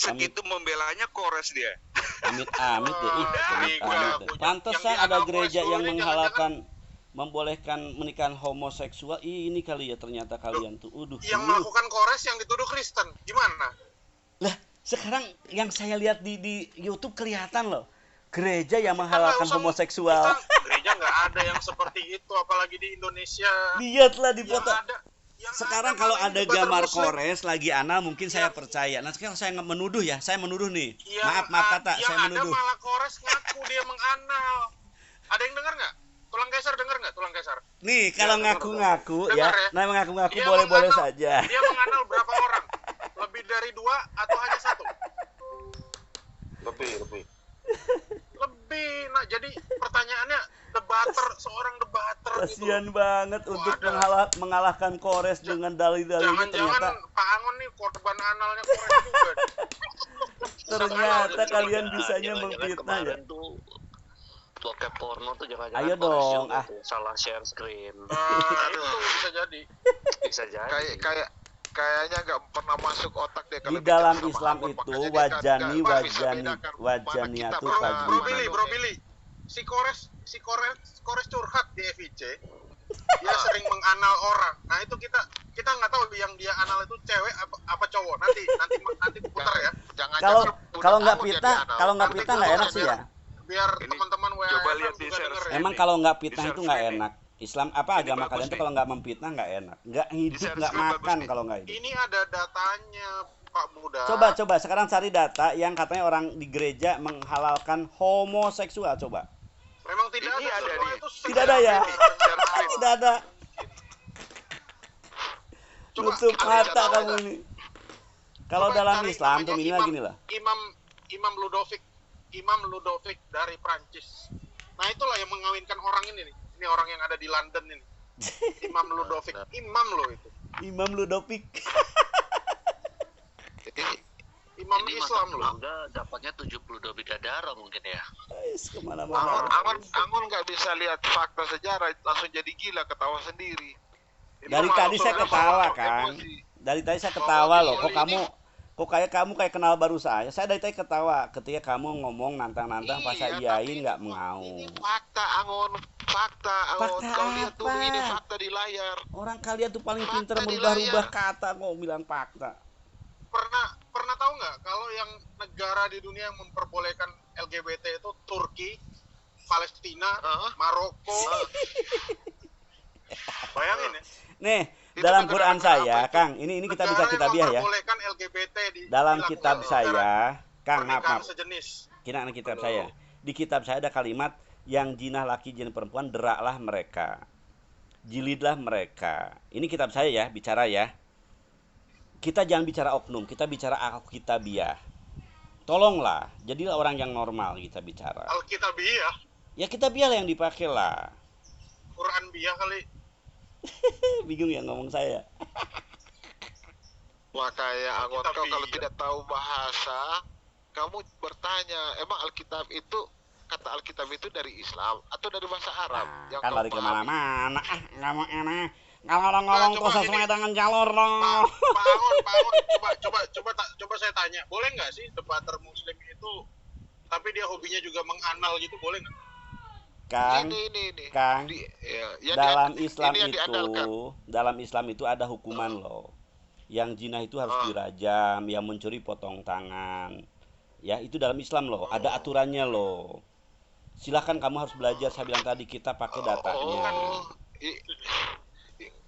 segitu membelanya Kores dia. Amit-amit ya. Amit-amit. Pantesan ada gereja yang menghalalkan, membolehkan menikahan homoseksual. Ini kali ya ternyata kalian tuh. Yang melakukan Kores yang dituduh Kristen. Gimana? Lah, sekarang yang saya lihat di YouTube kelihatan loh. Gereja yang menghalalkan homoseksual. Gereja nggak ada yang seperti itu, apalagi di Indonesia. Lihatlah di foto. Yang sekarang kalau ada gambar Kores lagi anal mungkin saya percaya. Nah sekarang saya menuduh ya, saya menuduh nih. Maaf kata, saya menuduh. Yang ada malah Kores ngaku dia menganal. Ada yang dengar nggak? Tulang Kaisar dengar nggak? Tulang Kaisar. Nih kalau ngaku-ngaku ya, nah mengaku-ngaku boleh-boleh saja. Dia menganal berapa orang? Lebih dari 2 atau hanya 1? Lebih. Nah jadi pertanyaannya seorang debater kasian gitu. Banget untuk mengalahkan Kores dengan dalil-dalilnya ternyata. Jangan Pak Angon nih korban analnya Kores juga. Ternyata kalian bisanya memfitnah ya. Bokep porno tuh jangan-jangan ayo dong salah share screen. Itu bisa jadi. Kayaknya nggak pernah masuk otak deh di dalam Islam itu wajani itu Bro Billy, si Kores curhat di FIC. Dia sering menganal orang. Nah itu kita nggak tahu yang dia anal itu cewek apa cowok. Nanti putar ya. Kalau nggak fitnah nggak enak sih ya. Biar teman-teman WA coba lihat di share. Emang kalau nggak fitnah itu nggak enak. Islam agama kalian tuh kalau nggak memfitnah nggak enak, nggak hidup, nggak makan kalau nggak hidup. Ini ada datanya Pak Buda. Coba sekarang cari data yang katanya orang di gereja menghalalkan homoseksual. Coba. Memang tidak ini ada. Tidak ada ya. Tidak ada. Tutup mata kamu ini. Kalau dalam Islam tuh minimal gini lah. Imam Ludovic dari Prancis. Nah itulah yang mengawinkan orang ini nih. Ini orang yang ada di London ini. Imam Ludovic. Imam loh itu. Imam Ludovic. Imam ini Islam loh. Udah dapatnya 72 bidadara mungkin ya. Kemana-mana. Angon nggak bisa lihat fakta sejarah, langsung jadi gila, ketawa sendiri. Dari tadi saya ketawa, Kang. Dari tadi saya ketawa loh. Kok kayak kenal baru saya. Saya dari tadi ketawa ketika kamu ngomong nantang-nantang pas saya iyain nggak mau. Ini fakta Angon. Kau lihat tuh ini fakta di layar. Orang kalian tuh paling pintar merubah-rubah kata kok bilang fakta. Pernah tahu nggak kalau yang negara di dunia yang memperbolehkan LGBT itu Turki, Palestina, Maroko. Bayangin ya. Nih, dalam Quran saya, Kang, ini kita bisa kitabiah ya. Dalam kitab saya, Kang, maaf. Kitab saya. Di kitab saya ada kalimat yang jinah laki jinah perempuan deraklah mereka. Jilidlah mereka. Ini kitab saya ya, bicara ya. Kita jangan bicara oknum, kita bicara alkitabiah. Tolonglah, jadilah orang yang normal kita bicara. Alkitabiah? Ya kitabiah lah yang dipakai lah. Quran biah kali. Bingung ya ngomong saya. Makanya Angon, kau kalau tidak tahu bahasa, kamu bertanya, emang Alkitab itu, kata Alkitab itu dari Islam atau dari bahasa Arab? Nah, kan lari kemana-mana, nggak mau enak. Ngomong-ngomong tuh sesuai dengan jalur dong. Pak Angon, coba saya tanya, boleh nggak sih debater Muslim itu, tapi dia hobinya juga menganal gitu, boleh nggak? Kang, dalam Islam itu ada hukuman loh. Yang zina itu harus dirajam, yang mencuri potong tangan. Ya, itu dalam Islam loh, ada aturannya loh. Silakan kamu harus belajar, saya bilang tadi kita pakai datanya.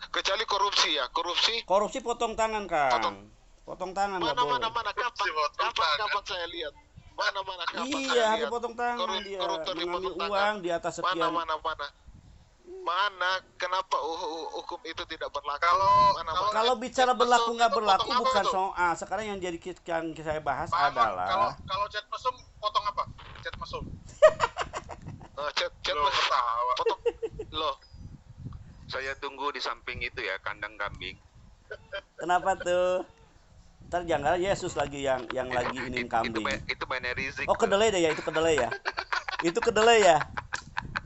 Kecuali korupsi ya, korupsi potong tangan, Kang. Potong tangan nggak boleh. Mana kapan saya lihat? Mana kapan iya, harus potong tangan dia. Mengambil uang di atas sekian. Mana kenapa hukum itu tidak berlaku? Kalau bicara berlaku nggak berlaku bukan soal. Sekarang yang jadi yang saya bahas adalah kalau chat mesum potong apa? Chat mesum. Chat mesum. Potong. Loh. Saya tunggu di samping itu ya, kandang kambing. Kenapa tuh? Ntar jangan Yesus lagi yang lagi inin kambing. Itu banyak rizik. Oh, kedelai deh ya, itu kedelai ya. Itu kedelai ya.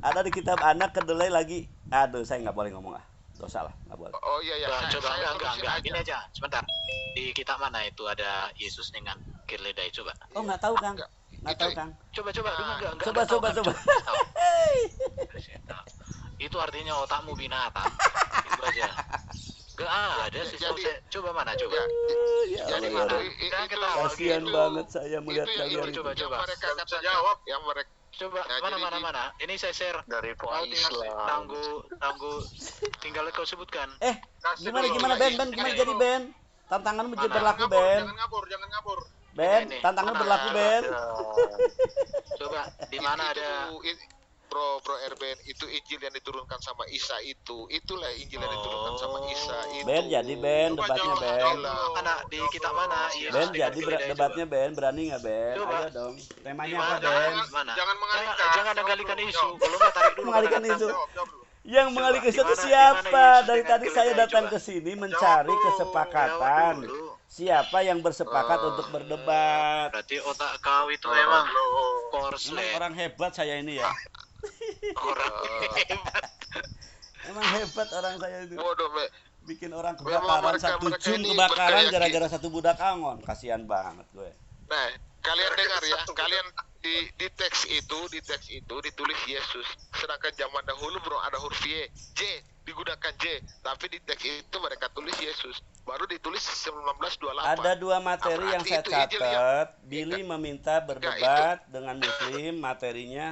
Ada di kitab anak kedelai lagi. Aduh, saya nggak boleh ngomong dosa lah, nggak boleh. Oh iya. Coba enggak gini aja, sebentar. Di kitab mana itu ada Yesus dengan keledai coba. Oh, nggak tahu, Kang. Enggak. Nggak tahu, Kang. Coba dengar enggak? Coba. Tahu. Itu artinya otakmu binatang. Itu aja. Gak ada sih. Coba mana coba. Ya Jadi Allah, Kan itu ketawa kasihan gitu. banget saya melihat itu kalian itu. coba. yang mereka jawab, yang mereka Coba Ya, jadi mana. Ini saya share. Dari Kau Islam. tangguh. Tinggal kau sebutkan. Kasih Gimana dulu. Ben? Gimana jadi Ben? Tantanganmu Mana? berlaku Ben. Jangan ngabur. Ben, Ini. tantangan Mana? berlaku Ben. Coba di mana itu, ada Bro Erben, itu Injil yang diturunkan sama Isa itulah Injil yang diturunkan sama Isa itu. Ben jadi Ben, Coba debatnya jawab, Ben. jawab. mana di kitab mana? Iya, Ben dengan jadi keledai, debatnya Ben, berani nggak Ben? Coba. Ayo dong. Temanya Di apa mana? Ben? Mana? Jangan mengalihkan. Jangan Jawab mengalihkan dulu, isu. jawab. Kalau nggak tarik dulu. Mengalihkan kata-kata. isu. Jawab dulu. Yang Coba, mengalihkan isu di itu mana siapa? Yesus Dari dengan tadi saya keledai, datang coba. ke sini mencari dulu. kesepakatan. Jawab dulu. Siapa yang bersepakat untuk berdebat? Berarti otak kau itu emang Emang korslet. orang hebat saya ini ya. Orang hebat. Emang hebat orang saya itu. Bodoh, Be. Bikin orang Memang kebakaran mereka- satu mereka jam ini kebakaran berkeyakin. gara-gara satu budak angon. Kasihan banget gue. Nah, kalian dengar ya, kalian di teks itu ditulis Yesus. Sedangkan zaman dahulu belum ada huruf J digunakan J, tapi di teks itu mereka tulis Yesus. Baru ditulis 1928. Ada dua materi yang saya Berarti itu Injil yang- catat. Billy meminta berdebat dengan Muslim. Materinya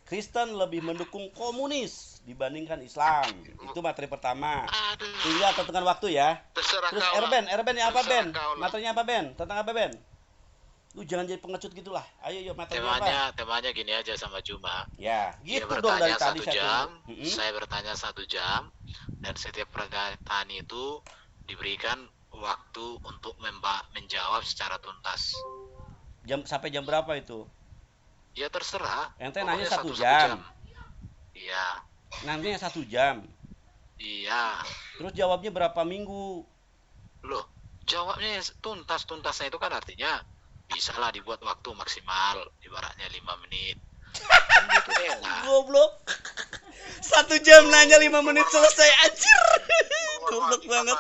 Kristen lebih mendukung komunis dibandingkan Islam. Itu materi pertama. Aduh, Tinggal tentukan waktu ya. terserah Terus kau lah. Erben ya apa Ben? Terserah kau lah. Materinya apa Ben? Tentang apa Ben? Lu jangan jadi pengecut gitulah. Ayo yuk materinya apa? Temanya gini aja sama Juma. Ya, Dia gitu dong dari bertanya tadi 1 saya jam, tunggu. saya bertanya 1 jam, dan setiap pernyataan itu diberikan waktu untuk menjawab secara tuntas. Sampai jam berapa itu? Ya terserah. Ente nanya Pokoknya 1 1 jam. Iya, Nantinya 1 jam. iya. Terus jawabnya berapa minggu? Loh, jawabnya tuntasnya itu kan artinya bisa lah dibuat waktu maksimal, ibaratnya 5 menit. Kan gitu enak. Goblok. 1 jam nanya 5 menit selesai anjir. Goblok banget.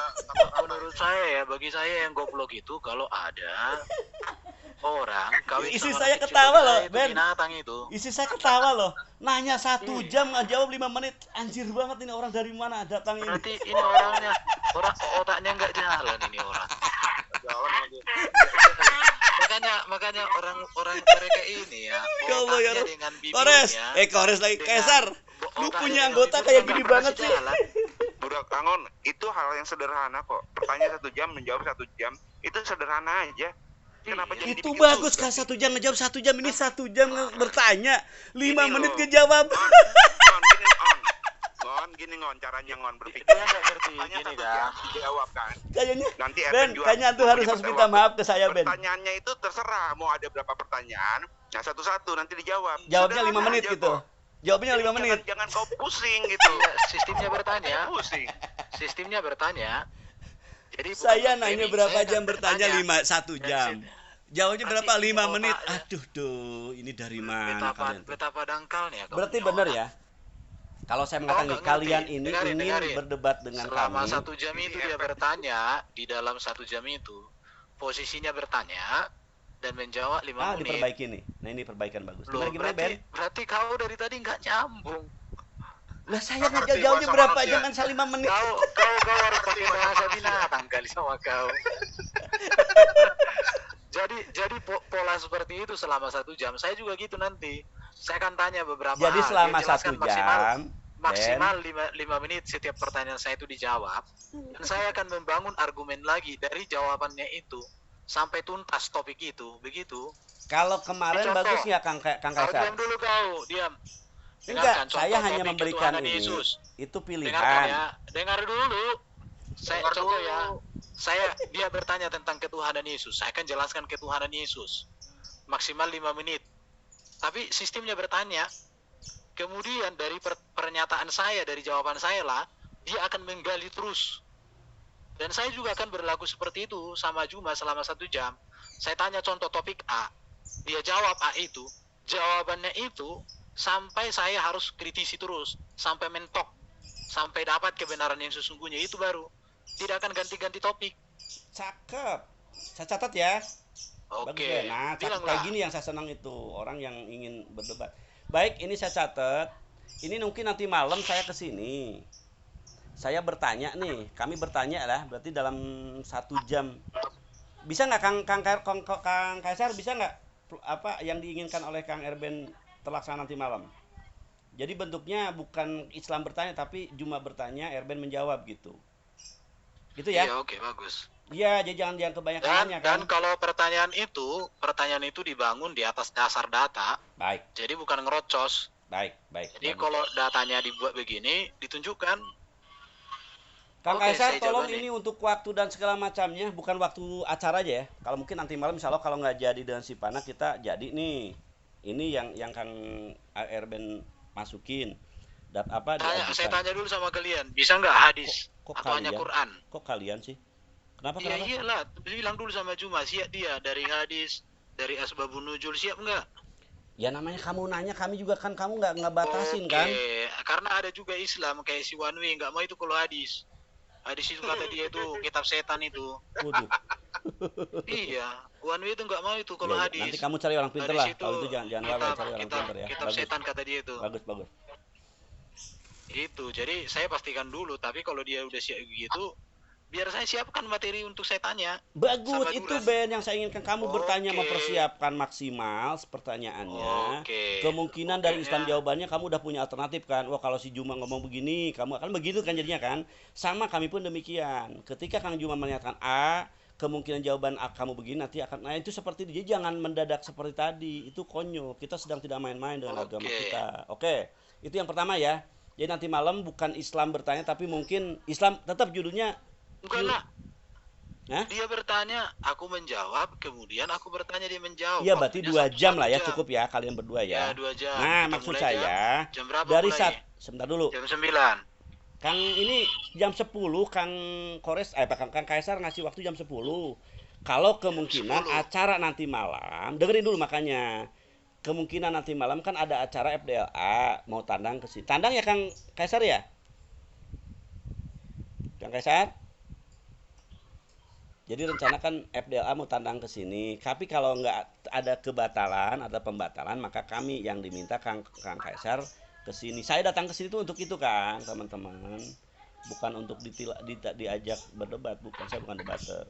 Menurut saya ya, bagi saya yang goblok itu kalau ada orang kawin Isi sama saya anak kecil ketawa kita loh, itu Ben. binatang itu. Isi saya ketawa loh. Nanya 1 jam nggak jawab 5 menit. Anjir banget ini orang dari mana datang ini. Berarti ini orang otaknya nggak jalan ini orang. Jalan lagi. Makanya orang mereka ini ya Allah, ya otaknya Allah. dengan Kores, bibirnya. Kores lagi dengan Kaisar. Lu otaknya punya dengan anggota bibirnya kayak nggak gini pernah banget sih. sejalan. Budak Angon, itu hal yang sederhana kok. Pertanyaan 1 jam, menjawab 1 jam, itu sederhana aja. Kenapa jadi Itu dibikin bagus susah? kan 1 jam ngejawab 1 jam ini 1 jam bertanya 5 Ini menit loh. ngejawab. Gini ngon, caranya ngon berpikir. Dia nggak ngerti Pertanyaan gini 1 kan. jam, dijawab kan. Kayaknya Nanti Ben, Erben juga kayaknya tuh harus punya minta maaf ke saya Ben. Pertanyaannya itu terserah mau ada berapa pertanyaan. Nah, satu-satu nanti dijawab. Jawabnya 5 Sederhana menit aja gitu. kok. Jawabnya 5 Jangan- menit. Jangan kau pusing gitu. Iya, sistemnya bertanya. Pusing. Sistemnya bertanya. Jadi bukan Saya framing, nanya saya berapa kan jam bertanya bertanya. 1 jam. Jawabnya Berarti berapa 5 otaknya- menit. Aduh duh, ini dari mana kalian? Betapa dangkalnya kau Berarti punya benar otak. ya. Kalau saya mengatakan nggak nih, kalian ngerti. ini Dengarin, ingin dengarin. berdebat dengan Selama kami. 1 jam itu dia bertanya, di dalam 1 jam itu posisinya bertanya dan menjawab 5 menit. Diperbaiki nih. Nah, ini perbaikan bagus. Loh, Gimana Ben? berarti kau dari tadi nggak nyambung. Lah saya Nggak ngerti jawabnya bahasa berapa manusia. jam kan 5 menit. Kau harus pakai bahasa binatang kali sama kau. jadi pola seperti itu selama 1 jam. Saya juga gitu nanti. Saya akan tanya beberapa Jadi hal. selama Dia jelaskan 1 jam, maksimal 5 menit setiap pertanyaan saya itu dijawab. Dan saya akan membangun argumen lagi dari jawabannya itu sampai tuntas topik itu. Begitu. kalau kemarin Contoh. bagus nggak Kang Kau Kaisar? diam dulu kau, diam. Enggak, Dengarkan contoh saya hanya topik memberikan ketuhanan ini. Yesus. Itu Dengarkan pilihan. ya, dengar dulu. Saya Dengar contoh dulu. ya. Dia bertanya tentang ketuhanan Yesus. Saya akan jelaskan ketuhanan Yesus. Maksimal 5 menit. Tapi sistemnya bertanya. Kemudian dari pernyataan saya, dari jawaban saya lah, dia akan menggali terus. Dan saya juga akan berlaku seperti itu sama Juma selama 1 jam. Saya tanya contoh topik A. Dia jawab A itu. Jawabannya itu sampai saya harus kritisi terus. Sampai mentok. Sampai dapat kebenaran yang sesungguhnya. Itu baru. Tidak akan ganti-ganti topik. Cakep. Saya catat ya. Oke. Bagus, nah, kayak gini yang saya senang itu, orang yang ingin berdebat. Baik, ini saya catat. Ini mungkin nanti malam saya ke sini. Saya bertanya nih, kami bertanya lah, berarti dalam 1 jam. Bisa nggak Kang Kaisar, bisa nggak apa yang diinginkan oleh Kang Erben terlaksana nanti malam? Jadi bentuknya bukan Islam bertanya, tapi Juma bertanya, Erben menjawab gitu. Gitu ya? Iya, oke, bagus. Iya, jadi jangan kebanyakan nanya kan. Dan kalau pertanyaan itu dibangun di atas dasar data. Baik. Jadi bukan ngerocos. Baik. Jadi kalau datanya dibuat begini, ditunjukkan. Kang Kaisar, tolong ini untuk waktu dan segala macamnya, bukan waktu acara aja ya. Kalau mungkin nanti malam, insya Allah kalau nggak jadi dengan si Pana, kita jadi nih. Ini yang Kang Erben masukin. Dan apa? Saya tanya dulu sama kalian, bisa nggak hadis atau hanya Quran? Kok kalian sih? Kenapa? Iya iyalah, bilang dulu sama Juma, siap dia dari hadis, dari asbabun nuzul, siap nggak? Ya namanya kamu nanya, kami juga kan kamu nggak batasin kan? Karena ada juga Islam kayak si Wanwi nggak mau itu kalau hadis. Hadis itu kata dia itu kitab setan itu. Waduh. Iya, Wanwi itu nggak mau itu kalau hadis. Nanti kamu cari orang pintar lah. Kalau itu jangan cari orang pintar ya. Kitab setan kata dia itu. Bagus. Itu, jadi saya pastikan dulu. Tapi kalau dia udah siap gitu, biar saya siapkan materi untuk saya tanya. Bagus, itu Ben yang saya inginkan kamu bertanya, mempersiapkan maksimal pertanyaannya. Kemungkinan dari Islam jawabannya kamu udah punya alternatif kan. Wah, kalau si Juma ngomong begini, kamu akan begitu kan jadinya kan. Sama kami pun demikian. Ketika Kang Juma menyatakan A, kemungkinan jawaban A kamu begini nanti akan, nah itu seperti itu. Jadi jangan mendadak seperti tadi. Itu konyol. Kita sedang tidak main-main dengan agama kita. Oke, itu yang pertama ya. Jadi nanti malam bukan Islam bertanya, tapi mungkin Islam tetap judulnya. Bukan lah. Dia bertanya, aku menjawab, kemudian aku bertanya, dia menjawab. Iya, berarti 2 jam lah ya, cukup ya kalian berdua ya. Ya, 2 jam. Nah, maksud saya jam berapa dari sebentar dulu. Jam 9. Kang ini jam 10, Kang Kaisar ngasih waktu jam 10. Kalau kemungkinan acara nanti malam, dengerin dulu makanya. Kemungkinan nanti malam kan ada acara FDLA, mau tandang ke sini. Tandang ya Kang Kaisar ya? Kang Kaisar? Jadi rencanakan FDLA mau tandang ke sini. Tapi kalau nggak ada kebatalan, ada pembatalan, maka kami yang diminta Kang Kaisar ke sini. Saya datang ke sini tuh untuk itu kan, teman-teman. Bukan untuk diajak berdebat, bukan, saya bukan debater.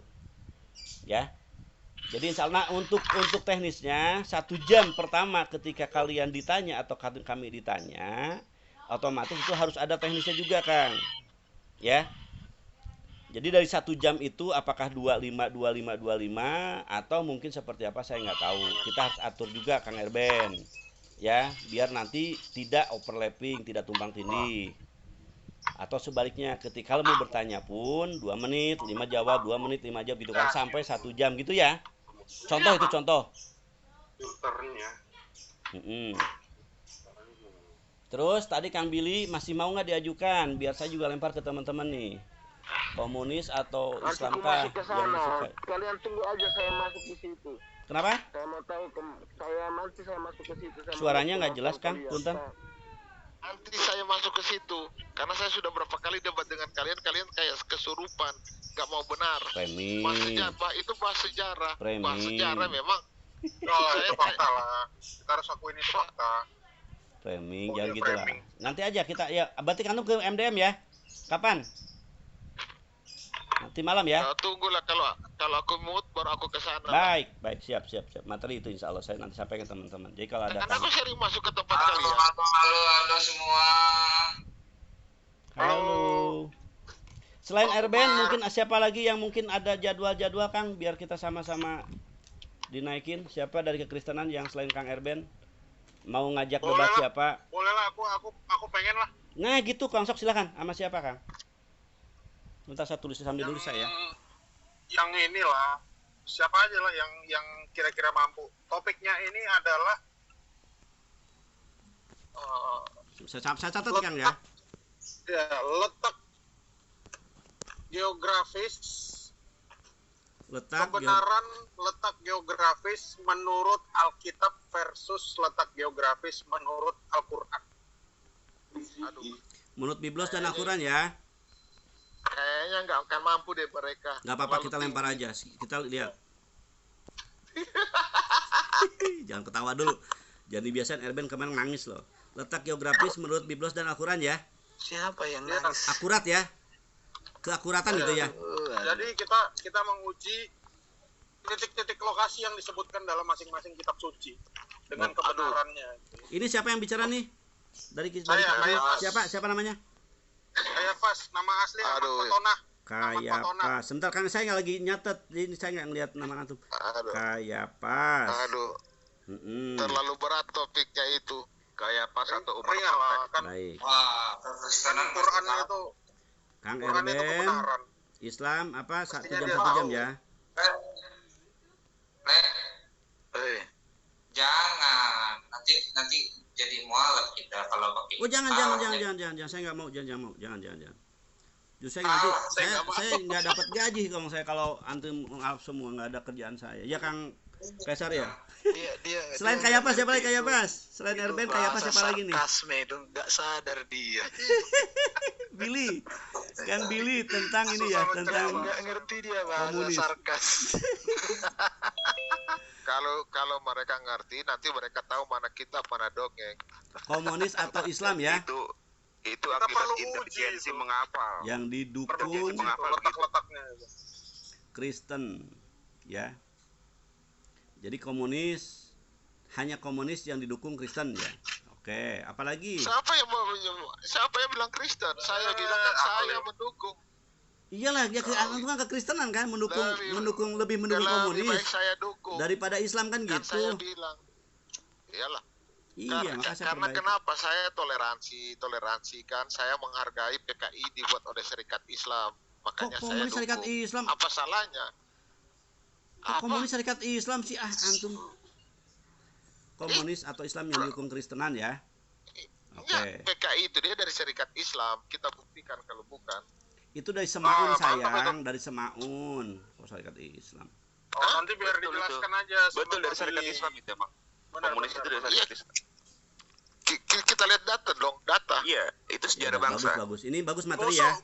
Ya. Jadi insya Allah untuk teknisnya 1 jam pertama ketika kalian ditanya atau kami ditanya, otomatis itu harus ada teknisnya juga, Kang. Ya. Jadi dari 1 jam itu apakah 25 atau mungkin seperti apa saya nggak tahu. Kita harus atur juga Kang Erben. Ya, biar nanti tidak overlapping, tidak tumpang tindih. Atau sebaliknya ketika mau bertanya pun 2 menit, 5 jawab, 2 menit, 5 jawab gitu kan sampai 1 jam gitu ya. Contoh itu contoh. Terus tadi Kang Billy masih mau nggak diajukan? Biar saya juga lempar ke teman-teman nih. Komunis atau Islamkah yang suka? Kalian tunggu aja saya masuk di situ. Saya mau tahu saya masuk ke situ. Suaranya nggak jelas Kang, punten. Nanti saya masuk ke situ karena saya sudah berapa kali debat dengan kalian kayak kesurupan, nggak mau benar. Itu bahas sejarah. Bahas sejarah memang. Saya fakta lah. Kita harus akuin itu fakta. Framing, jangan gitu lah. Nanti aja kita ya. Berarti kamu ke MDM ya? Kapan? Nanti malam ya. Tunggulah kalau aku mood baru aku ke sana. Baik, siap. Materi itu insya Allah saya nanti sampaikan teman-teman. Jadi kalau ada karena aku sering masuk ke tempat kalian. Halo semua. Halo. Selain Erben mungkin siapa lagi yang mungkin ada jadwal Kang biar kita sama-sama dinaikin. Siapa dari kekristenan yang selain Kang Erben mau ngajak debat siapa? Boleh lah, aku pengen lah. Nah gitu Kang, sok silakan. Sama siapa Kang? Bentar saya tulis sambil nulis saya. Yang inilah, siapa aja lah yang kira-kira mampu. Topiknya ini adalah saya catat Kang ya. Ya, letak geografis. Kebenaran letak geografis menurut Alkitab versus letak geografis menurut Al-Qur'an. Menurut Biblos dan Al-Qur'an ya. Kayaknya nggak akan mampu deh mereka. Nggak apa-apa, kita lempar aja. Kita lihat. Jangan ketawa dulu. Jangan dibiasain, Erben kemarin nangis loh. Letak geografis menurut Biblos dan Al-Quran ya. Siapa yang nangis? Akurat ya. Keakuratan gitu ya. Jadi kita menguji titik-titik lokasi yang disebutkan dalam masing-masing kitab suci dengan kebenarannya. Ini siapa yang bicara nih? Dari siapa namanya? Kayafas, nama asli Ahmad Fatona. Kayafas. Sebentar kan saya nggak lagi nyatet. Ini saya nggak ngeliat nama antum. Kayafas. Aduh. Terlalu berat topiknya itu. Kayafas atau Umar kan. Baik. Wah, Quran itu Kang Erben, Islam apa 1 jam ya? Jangan, nanti jadi mualaf kita kalau pakai. Oh jangan, saya nggak mau, jangan. Justru saya nggak dapat gaji kalau antum semua nggak ada kerjaan saya. Ya Kang Kaisar ya. Selain Kayafas siapa lagi Kayafas? Selain Erben Kayafas siapa lagi nih? Kasme itu nggak sadar dia. Billy, Kang Billy tentang ini ya, tentang nggak ngerti dia bahasa komunis. sarkas. Kalau mereka ngerti, nanti mereka tahu mana kitab, mana dongeng. Komunis atau Islam ya? Itu akibat intelijensi menghafal. Yang didukung letak-letaknya. Kristen, ya. Jadi komunis hanya komunis yang didukung Kristen ya. Oke, apalagi? Siapa yang bilang Kristen? Saya bilang kan saya mendukung. Iyalah, ya antum kan kekristenan kan lebih mendukung komunis. Lebih baik saya dukung daripada Islam kan gitu. Saya bilang. Iyalah. Iya, karena kenapa saya toleransi kan saya menghargai PKI dibuat oleh Serikat Islam. Makanya saya dukung. Serikat Islam. Apa salahnya? Komunis Serikat Islam sih antum. Komunis atau Islam yang didukung Kristenan ya. Oke. Ya, PKI itu dia dari Serikat Islam. Kita buktikan kalau bukan. Itu dari Semaun sayang, dari Semaun. Serikat Islam. Nanti biar dijelaskan aja. Betul dari Serikat Islam itu emang. Komunis itu dari Serikat Islam. Kita lihat data dong, data. Iya, itu sejarah bangsa. Bagus. Ini bagus materi ya.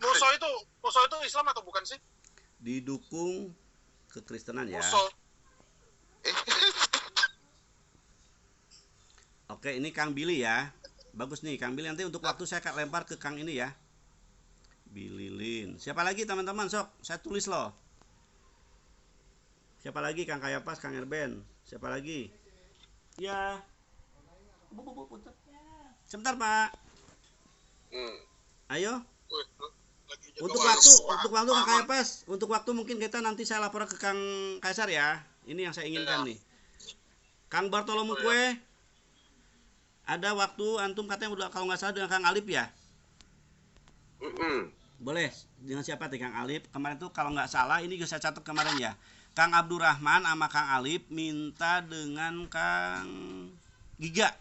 Poso itu Islam atau bukan sih? Didukung kekristenan ya. Oke, ini Kang Billy ya. Bagus nih Kang Billy, nanti untuk waktu saya akan lempar ke Kang ini ya. Billy Lin. Siapa lagi teman-teman sok? Saya tulis loh. Siapa lagi Kang Kayafas, Kang Erben? Siapa lagi? Ya. Sebentar Pak. Ayo. Untuk waktu Kang Kayafas, untuk waktu mungkin kita nanti saya lapor ke Kang Kaisar ya. Ini yang saya inginkan nih. Kang Bartolomeu Kue, ada waktu antum katanya udah kalau nggak salah dengan Kang Alip ya. Boleh dengan siapa nih Kang Alip? Kemarin tuh kalau nggak salah ini juga saya catat kemarin ya. Kang Abdurrahman sama Kang Alip minta dengan Kang Giga.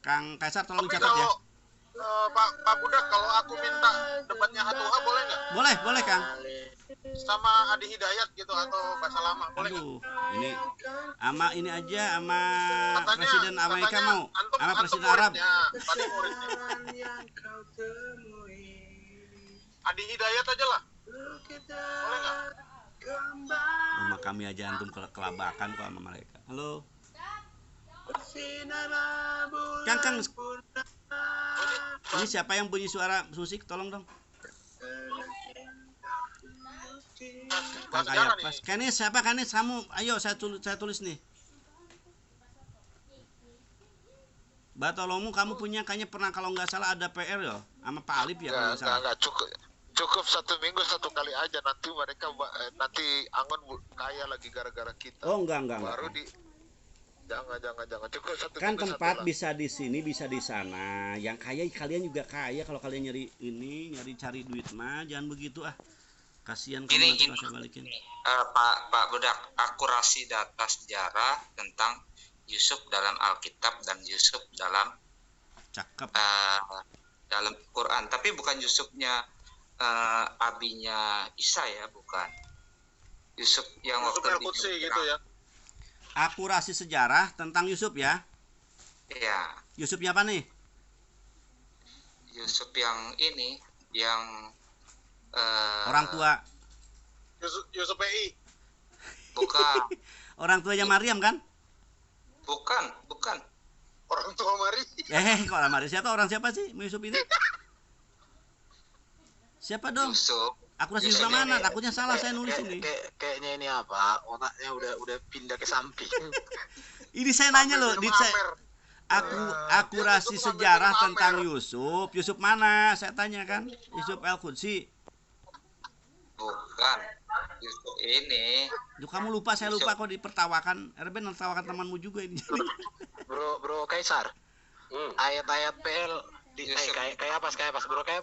Kang Kaisar tolong dicatat ya. Pak Budak, kalau aku minta debatnya Hatuha boleh nggak? Boleh Kang. Sama Adi Hidayat gitu atau bahasa lama boleh nggak? Ini sama ini aja sama Katanya, Presiden Amerika mau, sama Presiden Arab. Tadi muridnya. Adi Hidayat aja lah. Boleh nggak? Sama kami aja antum kelabakan kok sama mereka. Halo. Kang. Ini siapa yang bunyi suara musik? Tolong dong. Kang Kayafas. Kanis siapa Kanis? Kamu ayo saya tulis nih. Bartolomeu kamu punya kayaknya pernah kalau nggak salah ada PR ya sama Pak Alip ya kalau nggak salah. Nggak cukup 1 minggu 1 kali aja, nanti mereka nanti Angon kaya lagi gara-gara kita. Oh enggak. Baru di jangan cukup 1 kan minggu tempat bisa di sini bisa di sana. Yang kaya kalian juga kaya, kalau kalian nyari cari duit mah jangan begitu ah. Kasihan kamu nanti saya balikin. Pak Budak, akurasi data sejarah tentang Yusuf dalam Alkitab dan Yusuf dalam cakep dalam Quran, tapi bukan Yusufnya abinya Isa ya, bukan. Yusuf yang waktu di gitu ya. Akurasi sejarah tentang Yusuf ya. Iya. Yusufnya apa nih? Yusuf yang ini, yang orang tua. Yusuf PI. Bukan. Orang tuanya Maryam kan? Bukan. Orang tua Mari. Kok orang Maryam? Siapa sih Yusuf ini? Siapa dong? Yusuf. Akurasi Yusuf mana? Takutnya salah saya nulis ini. Kayaknya ini apa? Otaknya udah pindah ke samping. Ini saya nanya loh, akurasi sejarah tentang Yusuf. Yusuf mana? Saya tanya kan. Yusuf Al-Qudsi. Bukan. Yusuf ini. Duh, kamu lupa, saya lupa kok ditertawakan. Erben tertawakan temanmu juga ini. Bro Kaisar. Ayat-ayat PL kayak apa Bro Kayak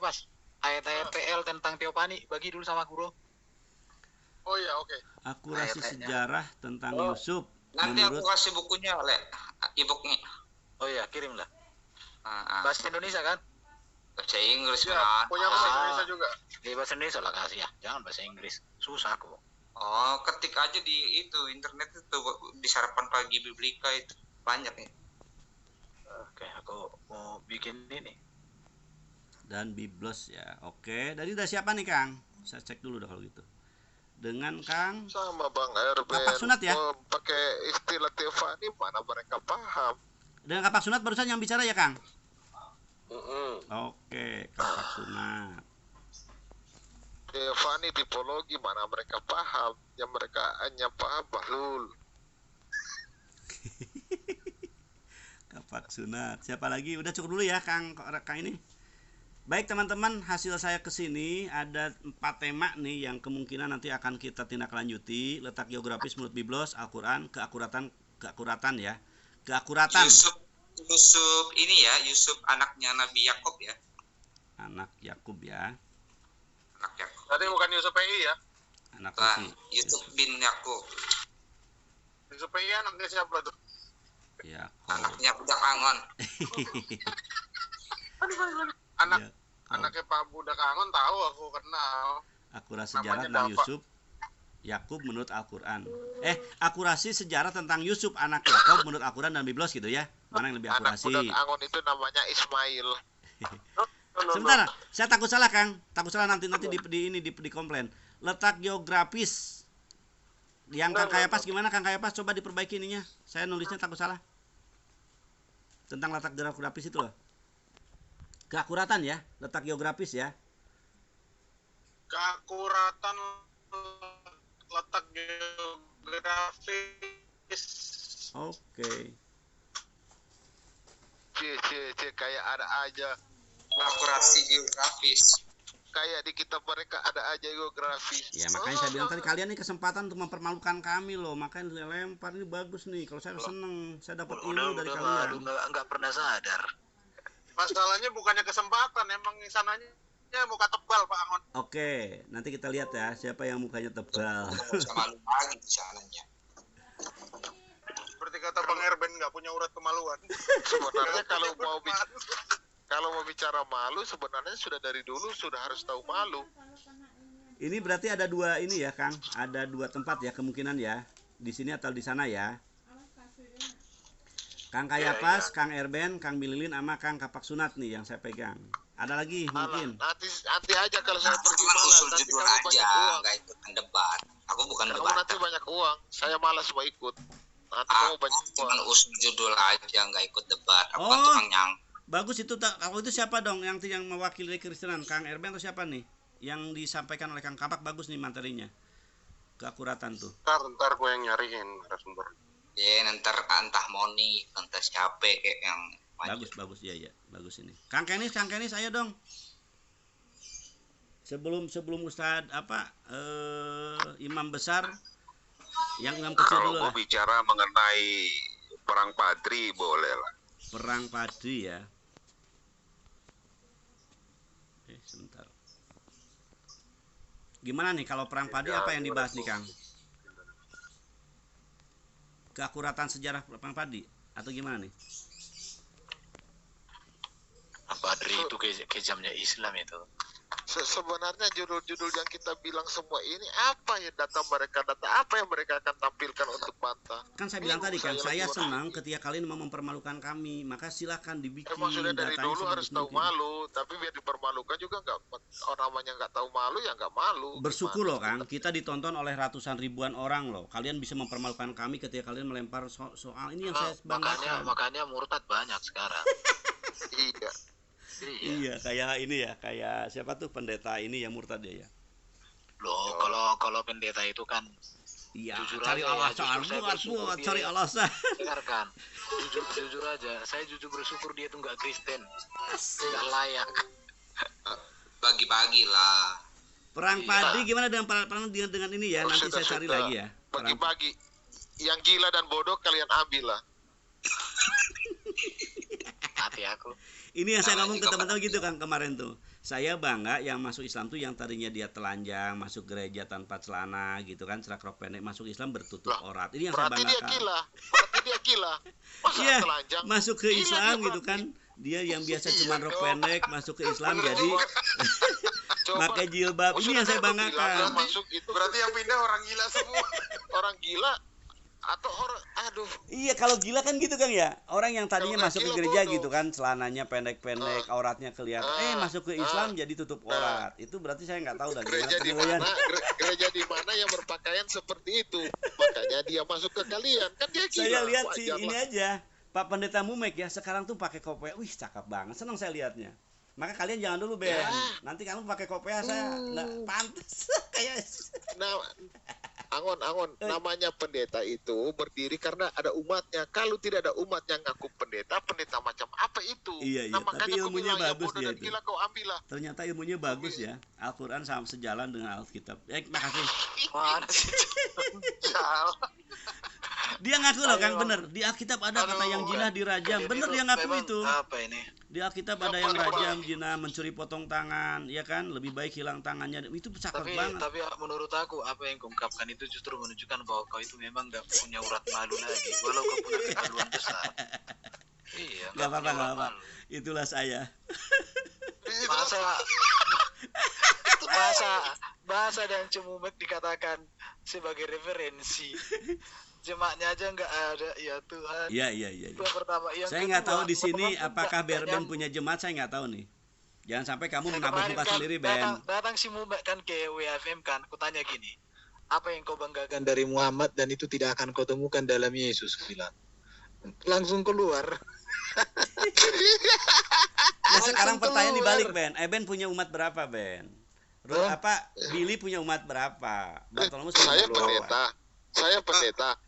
ayat-ayat PL tentang Teopani bagi dulu sama Bro. Oh iya, oke. Akurasi sejarah tentang Yusuf. Nanti aku kasih bukunya oleh e-booknya. Oh iya, kirimlah. Bahasa Indonesia kan? Bahasa Inggris Ya, kan. punya bahasa Indonesia juga. Di bahasa Indonesia lah kasih ya. Jangan bahasa Inggris. Susah kok. Oh, ketik aja di itu internet itu di sarapan pagi Biblika itu banyak nih. Oke, aku mau bikin ini. Dan Biblos ya. Oke, dari udah siapa nih Kang? Saya cek dulu dah kalau gitu. Dengan Kang Sama Bang Erben. Kapak Sunat ya? Pakai istilah Teofani mana mereka paham. Dengan Kapak Sunat barusan yang bicara ya Kang? Mm-mm. Oke, Kapak Sunat. Teofani tipologi mana mereka paham. Yang mereka hanya paham bahlul. Kapak Sunat. Siapa lagi? Udah cukup dulu ya Kang ini. Baik teman-teman, hasil saya kesini ada 4 tema nih yang kemungkinan nanti akan kita tindak lanjuti. Letak geografis menurut Biblos, Al-Quran, keakuratan ya. Keakuratan. Yusuf ini ya, Yusuf anaknya Nabi Yakub ya. Anak Yakub ya. Anak Yakub. Tadi bukan Yusuf PI ya? Anak Bukan, Yusuf bin Yakub. Yusuf PI anaknya siapa tuh? Yakub. Anaknya Budak Angon. Anaknya Pak Budak Angon tahu, aku kenal. Akurasi sejarah Namanya tentang Bapak. Yusuf Yakub menurut Al-Quran. Akurasi sejarah tentang Yusuf anak Yakub menurut Al-Quran dan Biblos gitu ya. Mana yang lebih Anak akurasi? Budak Angon itu namanya Ismail. Sebentar, saya takut salah Kang. Takut salah nanti di komplain. Letak geografis yang Kang Kayapas gimana Kang Kayapas, coba diperbaiki ininya. Saya nulisnya takut salah. Tentang letak geografis itu loh. Keakuratan ya, letak geografis ya. Keakuratan letak geografis. Oke. Kayak ada aja. Akurasi geografis. Kayak di kitab mereka ada aja geografis. Ya makanya saya bilang tadi kalian nih kesempatan untuk mempermalukan kami loh. Makanya saya lempar ini bagus nih. Kalau saya seneng, saya dapat ilmu dari kalian. Enggak pernah sadar. Masalahnya bukannya kesempatan, emang sananya muka tebal Pak Angon. Oke, nanti kita lihat ya siapa yang mukanya tebal. Malu lagi di sananya. Seperti kata Bang Erben, nggak punya urat kemaluan. Sebenarnya kalau mau bicara malu, sebenarnya sudah dari dulu sudah harus tahu malu. Ini berarti ada dua ini ya Kang, ada 2 tempat ya kemungkinan ya, di sini atau di sana ya. Kang Kayapas, Kang Erben, Kang Bililin, sama Kang Kapak Sunat nih yang saya pegang. Ada lagi mungkin. Nanti aja kalau saya pergi Cuma malas, usul nanti judul kamu aja, banyak uang. nggak ikutan debat. Aku bukan Kamu debat. nanti banyak uang, saya malas mau ikut. Nanti kamu banyak Cuma uang. usul judul aja, nggak ikut debat. Aku kan Oh. tukang nyang. Bagus itu. Kalau itu siapa dong yang mewakili Kristenan? Kang Erben atau siapa nih? Yang disampaikan oleh Kang Kapak bagus nih materinya. Keakuratan tuh. Ntar gue yang nyariin sumber. Ya nanti entah Moni, entah siapa kayak yang maju. Bagus ya, bagus ini. Kang Kenis ayo dong. Sebelum Ustadz imam besar, yang imam kecil Kalau dulu mau lah. bicara mengenai perang Padri boleh lah. Perang Padri ya. Sebentar. Gimana nih kalau perang Padri apa yang dibahas nih Kang? Keakuratan sejarah perang Padri atau gimana nih? Padri itu kejamnya Islam itu. Sebenarnya judul-judul yang kita bilang semua ini apa ya, data apa yang mereka akan tampilkan untuk bantah? Kan saya bilang tadi kan, saya senang ketika kalian mau mempermalukan kami, maka silahkan dibikin. Emang sudah dari dulu harus tahu malu, tapi biar dipermalukan juga nggak, orang namanya nggak tahu malu ya nggak malu. Bersyukur loh Kang, kita ditonton oleh ratusan ribuan orang loh. Kalian bisa mempermalukan kami ketika kalian melempar soal ini yang saya banggakan. Makanya murtad banyak sekarang. Iya. Iya, kayak ini ya, kayak siapa tuh pendeta ini yang murtad ya. Loh, kalau pendeta itu kan iya, jujur cari aja, alasan buat cari alasan. Dengarkan, jujur aja, saya jujur bersyukur dia tuh nggak Kristen, nggak layak. Bagi-bagi lah. Perang padi gimana dengan perang dengan ini ya? Nanti saya cari lagi ya. Bagi-bagi, yang gila dan bodoh kalian ambil lah. Hati aku. Ini yang saya ngomong ke teman-teman gitu kan kemarin tuh. Saya bangga yang masuk Islam tuh yang tadinya dia telanjang, masuk gereja tanpa celana gitu kan, celana rok pendek, masuk Islam bertutup aurat. Ini yang saya banggakan. Berarti dia gila. Masa iya, telanjang? masuk ke Islam gitu kan. Dia yang biasa cuma rok pendek masuk ke Islam jadi pakai jilbab. Ini yang saya banggakan. Berarti yang pindah orang gila semua. Orang gila atau orang, aduh. Iya, kalau gila kan gitu kan ya. Orang yang tadinya masuk ke gereja gitu kan, celananya pendek-pendek, auratnya kelihatan. Masuk ke Islam jadi tutup aurat. Itu berarti saya nggak tahu dah gereja di mana. Gereja di mana yang berpakaian seperti itu. Makanya dia masuk ke kalian. Kan dia gila. Saya lihat sih ini aja. Pak Pendeta Mumek ya, sekarang tuh pakai kopiah. Wih, cakep banget. Senang saya lihatnya. Maka kalian jangan dulu, Ben. Ya. Nanti kamu pakai kopiah saya nggak pantas kayak. Nah, Angon, namanya pendeta itu berdiri karena ada umatnya. Kalau tidak ada umat yang ngaku pendeta macam apa itu? Iya, nah, tapi ilmunya bagus dia itu. Gila, kau ambillah. Ternyata ilmunya bagus ya. Al-Quran sama sejalan dengan Alkitab. Makasih. Dia ngaku loh Kang, bener. Di Alkitab ada kata yang zina dirajam. Bener dia ngaku itu. Apa ini? Di Alkitab ada yang rajam, zina, mencuri potong tangan, ya kan? Lebih baik hilang tangannya. Itu cakep banget. Tapi menurut aku apa yang kau ungkapkan itu justru menunjukkan bahwa kau itu memang gak punya urat malu lagi, walau kau punya kemaluan besar. Iya, gak apa-apa. Itulah saya. Bahasa dan Cemumek dikatakan sebagai referensi. Jemaatnya aja nggak ada, ya Tuhan. Iya. Itu pertama. Saya nggak tahu di sini apakah Berben punya jemaat, saya nggak tahu nih. Jangan sampai kamu menabrak muka sendiri, Ben. Datang si Mumek kan ke WFM kan, aku tanya gini, apa yang kau banggakan dari Muhammad dan itu tidak akan kau temukan dalam Yesus, bilang. Langsung keluar. Nah, sekarang pertanyaan dibalik, Ben. Ben punya umat berapa, Ben? Billy punya umat berapa? Bartolomeus saya pendeta. Saya pendeta.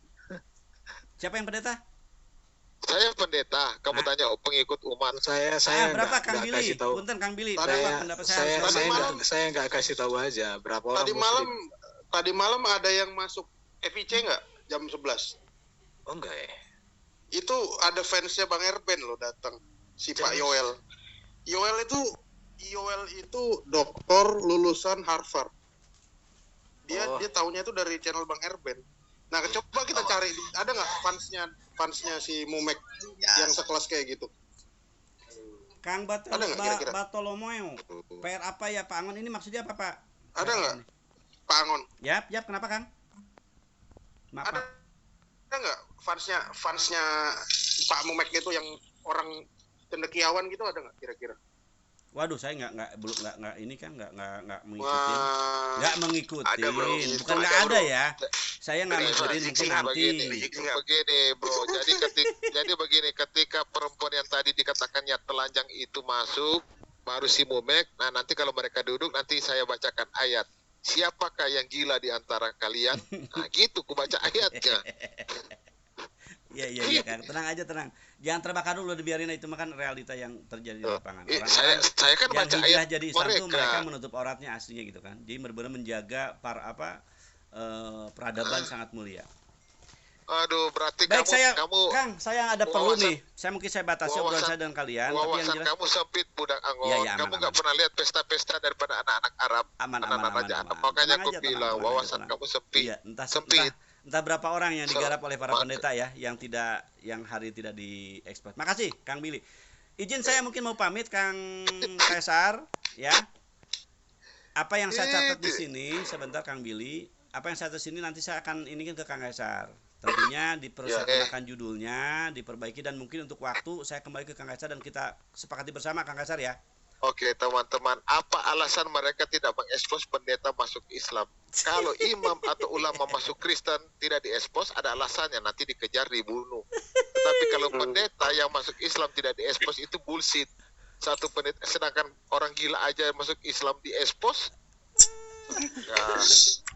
Siapa yang pendeta? Saya pendeta. Kamu tanya pengikut umat. Saya berapa Kang Billy? Punten Kang Billy. Berapa pendapat saya? Saya nggak kasih tahu aja berapa orang. Tadi malam ada yang masuk FIC nggak jam 11? Oh enggak ya. Itu ada fansnya Bang Erben loh datang, si Pak Yoel. Yoel itu doktor lulusan Harvard. Dia taunya itu dari channel Bang Erben. Nah, coba kita cari, ada nggak fansnya si Mumek yang sekelas kayak gitu? Kang Bartolomeo. PR apa ya Pak Angon? Ini maksudnya apa Pak? Ada nggak Pak Angon? Yap, kenapa Kang? Maaf. Ada nggak fansnya Pak Mumek itu yang orang cendekiawan gitu, ada nggak kira-kira? Waduh, saya nggak ini kan nggak mengikuti, nggak mengikuti, bukan nggak ada ya. Saya nggak ngikutin mungkin nanti. Begini bro, jadi begini, ketika perempuan yang tadi dikatakannya telanjang itu masuk, baru si Mumek. Nah nanti kalau mereka duduk nanti saya bacakan ayat. Siapakah yang gila di antara kalian? Nah gitu, ku baca ayatnya. Iya Kang, tenang. Jangan terbakar dulu, dibiarin itu makan realita yang terjadi di lapangan. Saya kan baca ayat jadi Islam itu mereka menutup auratnya aslinya gitu kan. Jadi benar-benar menjaga peradaban sangat mulia. Aduh, berarti baik, kamu Kang, saya ada perlu nih. Mungkin saya batasi obrolan saya dengan kalian, tapi yang jelas kamu sempit budak Angon. Kamu nggak pernah lihat pesta-pesta daripada anak-anak Arab. Aman. Makanya aku bilang wawasan kamu sempit. Iya, entah berapa orang yang digarap oleh para pendeta ya, yang hari tidak diekspos. Makasih Kang Billy. Izin saya mungkin mau pamit Kang Kaisar ya. Apa yang saya catat di sini sebentar Kang Billy, apa yang saya catat di sini nanti saya akan inikan ke Kang Kaisar. Tentunya dipergunakan judulnya, diperbaiki, dan mungkin untuk waktu saya kembali ke Kang Kaisar dan kita sepakati bersama Kang Kaisar ya. Oke teman-teman, apa alasan mereka tidak mengekspos pendeta masuk Islam? Kalau imam atau ulama masuk Kristen tidak diekspos, ada alasannya, nanti dikejar, dibunuh. Tapi kalau pendeta yang masuk Islam tidak diekspos, itu bullshit. Satu pendeta, sedangkan orang gila aja masuk Islam diekspos. Ya.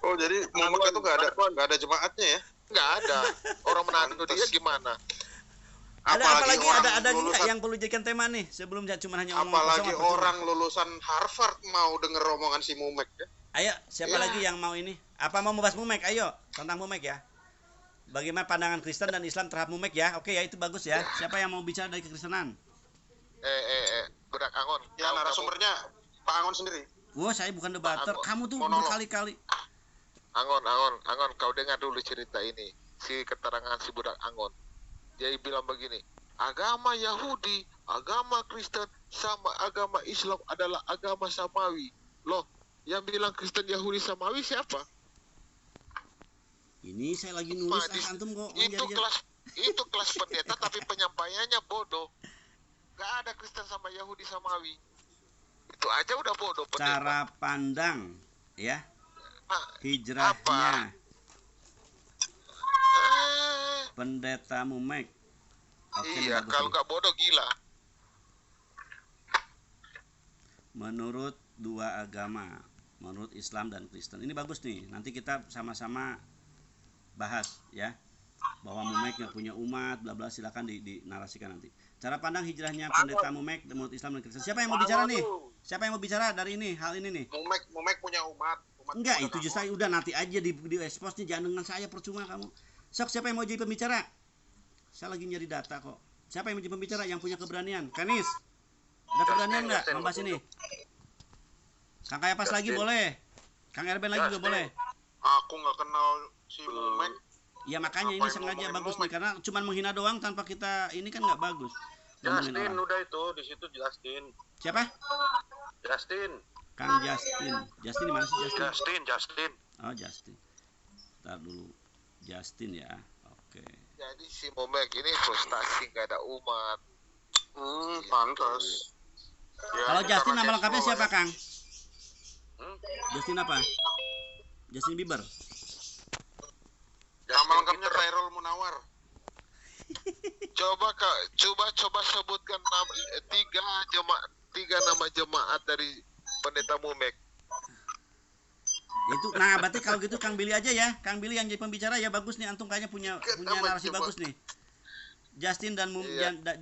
Oh jadi Mumek itu nggak ada jemaatnya ya? Nggak ada. Orang Manado dia gimana? Apalagi ada juga yang perlu jadikan tema nih sebelum cuma hanya omong apalagi orang lulusan Harvard mau denger omongan si Mumek ya. Ayo, siapa lagi yang mau ini? Apa mau membahas Mumek? Ayo, tentang Mumek ya. Bagaimana pandangan Kristen dan Islam terhadap Mumek ya? Oke ya, itu bagus ya. Siapa yang mau bicara dari kekristenan? Budak Angon. Ya, narasumbernya Pak Angon sendiri. Wah, saya bukan debater. Kamu tuh berkali-kali. Angon, kau dengar dulu cerita ini. Si keterangan si budak Angon. Dia bilang begini, agama Yahudi, agama Kristen, sama agama Islam adalah agama samawi. Loh, yang bilang Kristen Yahudi samawi siapa? Ini saya lagi nulis antum kok. Itu kelas pendeta tapi penyampaiannya bodoh. Gak ada Kristen sama Yahudi samawi. Itu aja udah bodoh pendeta. Cara pandang ya. Hijrahnya pendeta Mumek. Iya, kalau nggak bodoh gila. Menurut dua agama, menurut Islam dan Kristen. Ini bagus nih. Nanti kita sama-sama bahas ya. Bahwa Mumek nggak punya umat, bla bla, silakan dinarasikan nanti. Cara pandang hijrahnya pendeta Mumek menurut Islam dan Kristen. Siapa yang mau bicara nih? Siapa yang mau bicara dari ini, hal ini nih? Mumek punya umat. Enggak, itu justru udah nanti aja di expose nih, jangan dengan saya percuma kamu. Sok, siapa yang mau jadi pembicara? Saya lagi nyari data kok. Siapa yang mau jadi pembicara yang punya keberanian? Kanis, ada keberanian nggak membahas ini? Kang Kayapas lagi boleh, Kang Erben lagi juga boleh. Aku nggak kenal si Mumek. Ya makanya ini sengaja bagus nih, karena cuma menghina doang tanpa kita ini kan nggak bagus. Justin udah itu di situ Justin. Siapa? Justin. Kang Justin. Justin di mana sih Justin? Justin. Oh Justin. Ntar dulu. Justin ya. Oke. Jadi si Mumek ini frustasi nggak ada umat. Pantas. Ya, kalau Justin nama lengkapnya siapa Kang? Justin apa? Justin Bieber. Nama lengkapnya Khairul Munawar. Coba sebutkan tiga nama jemaat dari pendeta Mumek. Itu, nah berarti kalau gitu Kang Billy aja ya. Kang Billy yang jadi pembicara ya, bagus nih, antum kayaknya punya narasi bagus nih. Justin dan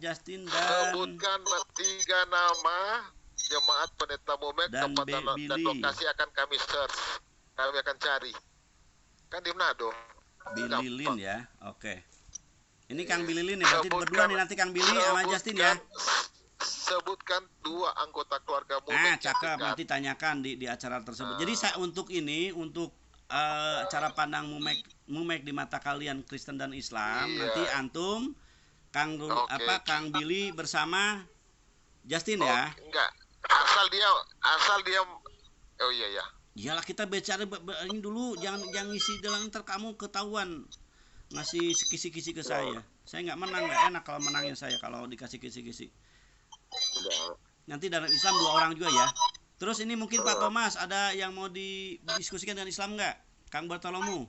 Justin dan sebutkan tiga nama jemaat pendeta Mumek, tempat dan lokasi akan kami search. Kami akan cari. Kan di Manado. Billy Lin ya. Oke. Ini Kang Billy Lin ya, berarti berdua nih nanti Kang Billy sama Justin ya. Sebutkan dua anggota keluarga Mumek. Nah, cakep, nanti tanyakan di acara tersebut. Jadi saya untuk cara pandang Mumek di mata kalian Kristen dan Islam, nanti antum Kang Billy bersama Justin ya. Enggak. Asal dia oh iya ya. Iyalah, kita bicara ini dulu, jangan ngisi dalam ntar kamu ketahuan ngasih kisi-kisi ke saya. Saya nggak menang, nggak enak kalau menangnya saya kalau dikasih kisi-kisi. Nanti dalam Islam 2 orang juga ya. Terus ini mungkin Pak Thomas ada yang mau didiskusikan dengan Islam nggak? Kang Bartolomu.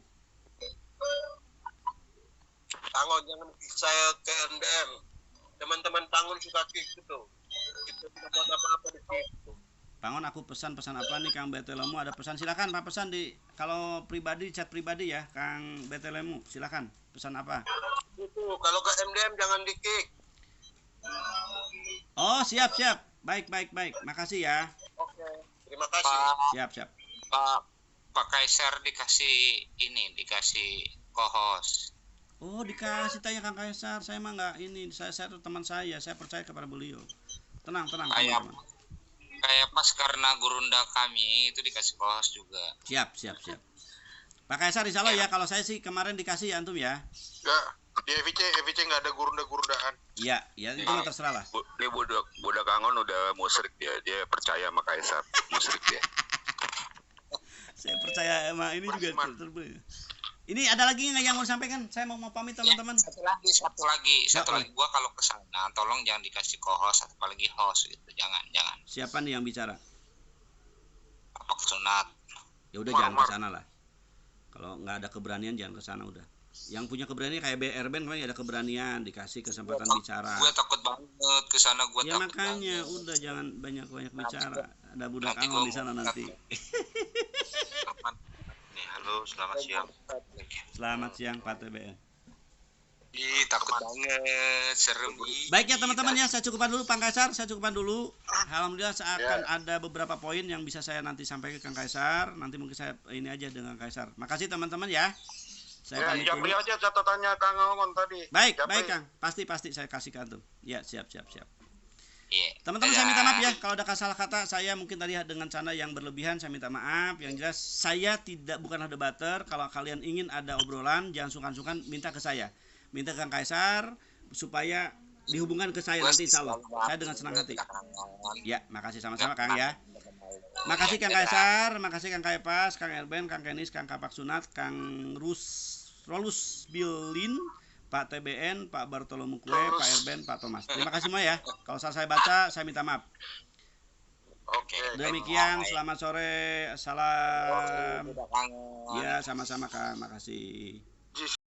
Tangon jangan saya ke MDM. Teman-teman Tangon suka kick gitu. Kita tidak buat apa-apa di situ. Pangon, aku pesan apa nih Kang Betelemu? Ada pesan, silakan Pak, pesan di kalau pribadi, chat pribadi ya Kang Betelemu, silakan pesan apa? Itu kalau ke MDM jangan di kick. Oh siap, baik, makasih ya. Oke, terima kasih. Siap. Pak Kaisar dikasih co-host. Oh dikasih tanya Kang Kaisar, saya mah nggak ini, saya teman saya percaya kepada beliau. Tenang teman-teman. Kayak pas karena gurunda kami itu dikasih kohos juga. Siap. Pak Kaisar insya Allah ya, kalau saya sih kemarin dikasih ya antum ya. Enggak, di EVC nggak ada gurunda-gurundaan. Iya, itu mah terserah lah. Dia budak Angon udah musyrik dia percaya sama Kaisar, musyrik dia. Saya percaya sama ini juga. Ini ada lagi nggak yang mau disampaikan? Saya mau pamit teman-teman. Ya, satu lagi. Gua kalau ke sana tolong jangan dikasih co-host apalagi host gitu. Jangan. Siapa nih yang bicara? Pak Sunat. Ya udah jangan ke sana lah. Kalau nggak ada keberanian jangan ke sana udah. Yang punya keberanian kayak Erben kemarin ada keberanian, dikasih kesempatan bicara. Gue takut banget ke sana, gue ya takut makanya banget. Udah jangan banyak bicara. Ada budak Angon di sana nanti. Halo, selamat siang. Selamat siang Pak TBN. Ih, takut banget, serem. Baik ya teman-teman ya, saya cukupkan dulu Pak Kaisar, Alhamdulillah seakan ada beberapa poin yang bisa saya nanti sampaikan ke Kang Kaisar. Nanti mungkin saya ini aja dengan Kaisar. Makasih teman-teman ya. Saya pamit dulu. Japri aja catatannya Kang Angon tadi. Baik Kang. Pasti saya kasihkan tuh. Ya, siap. Yeah. Teman-teman saya minta maaf ya kalau ada salah kata. Saya mungkin tadi dengan canda yang berlebihan, saya minta maaf. Yang jelas saya bukanlah debater. Kalau kalian ingin ada obrolan, jangan sungkan-sungkan minta ke saya. Minta ke Kang Kaisar supaya dihubungkan ke saya nanti insya Allah. Saya dengan senang hati. Ya, makasih sama-sama Kang ya. Makasih Kang Kaisar, makasih Kang Kaipas, Kang Erben, Kang Kenis, Kang Kapak Sunat, Kang Rolus Bilin, Pak TBN, Pak Bartolomeu Kue, Pak Erben, Pak Thomas. Terima kasih semua ya. Kalau salah saya baca, saya minta maaf. Oke. Demikian, selamat sore. Salam. Ya, sama-sama Kang. Makasih.